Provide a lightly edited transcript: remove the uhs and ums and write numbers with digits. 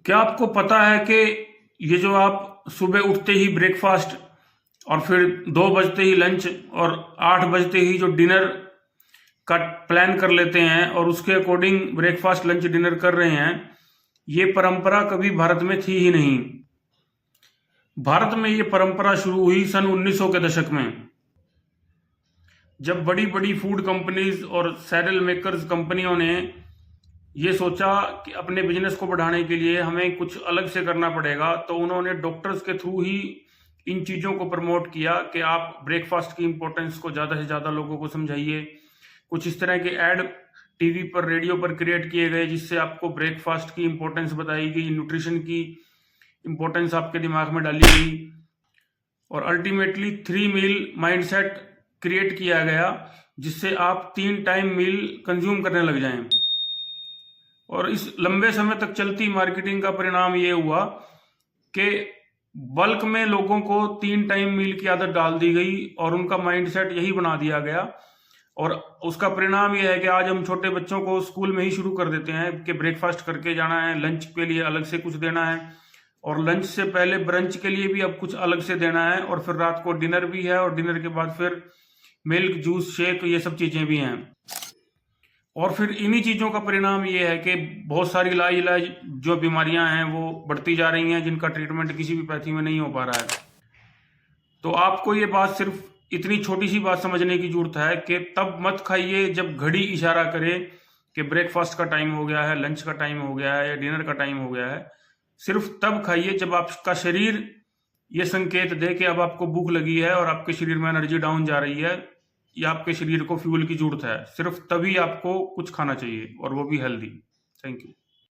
क्या आपको पता है कि ये जो आप सुबह उठते ही ब्रेकफास्ट और फिर 2 बजते ही लंच और 8 बजते ही जो डिनर का प्लान कर लेते हैं और उसके अकॉर्डिंग ब्रेकफास्ट लंच डिनर कर रहे हैं, ये परंपरा कभी भारत में थी ही नहीं। भारत में ये परंपरा शुरू हुई सन 1900 के दशक में, जब बड़ी बड़ी फूड कंपनीज और सैरल मेकर्स कंपनियों ने ये सोचा कि अपने बिजनेस को बढ़ाने के लिए हमें कुछ अलग से करना पड़ेगा, तो उन्होंने डॉक्टर्स के थ्रू ही इन चीज़ों को प्रमोट किया कि आप ब्रेकफास्ट की इंपॉर्टेंस को ज़्यादा से ज़्यादा लोगों को समझाइए। कुछ इस तरह के ऐड टीवी पर, रेडियो पर क्रिएट किए गए, जिससे आपको ब्रेकफास्ट की इंपॉर्टेंस बताई गई, न्यूट्रिशन की इंपॉर्टेंस आपके दिमाग में डाली गई और अल्टीमेटली 3 मील माइंडसेट क्रिएट किया गया, जिससे आप 3 टाइम मील कंज्यूम करने लग जाएं। और इस लंबे समय तक चलती मार्केटिंग का परिणाम ये हुआ कि बल्क में लोगों को 3 टाइम मील की आदत डाल दी गई और उनका माइंडसेट यही बना दिया गया। और उसका परिणाम यह है कि आज हम छोटे बच्चों को स्कूल में ही शुरू कर देते हैं कि ब्रेकफास्ट करके जाना है, लंच के लिए अलग से कुछ देना है और लंच से पहले ब्रंच के लिए भी अब कुछ अलग से देना है, और फिर रात को डिनर भी है और डिनर के बाद फिर मिल्क, जूस, शेक, ये सब चीज़ें भी हैं। और फिर इन्हीं चीज़ों का परिणाम ये है कि बहुत सारी लाइलाज जो बीमारियां हैं वो बढ़ती जा रही हैं, जिनका ट्रीटमेंट किसी भी पैथी में नहीं हो पा रहा है। तो आपको ये बात, सिर्फ इतनी छोटी सी बात समझने की जरूरत है कि तब मत खाइए जब घड़ी इशारा करे कि ब्रेकफास्ट का टाइम हो गया है, लंच का टाइम हो गया है या डिनर का टाइम हो गया है। सिर्फ तब खाइए जब आपका शरीर ये संकेत दे कि अब आपको भूख लगी है और आपके शरीर में एनर्जी डाउन जा रही है या आपके शरीर को फ्यूल की जरूरत है। सिर्फ तभी आपको कुछ खाना चाहिए और वो भी हेल्दी। Thank you.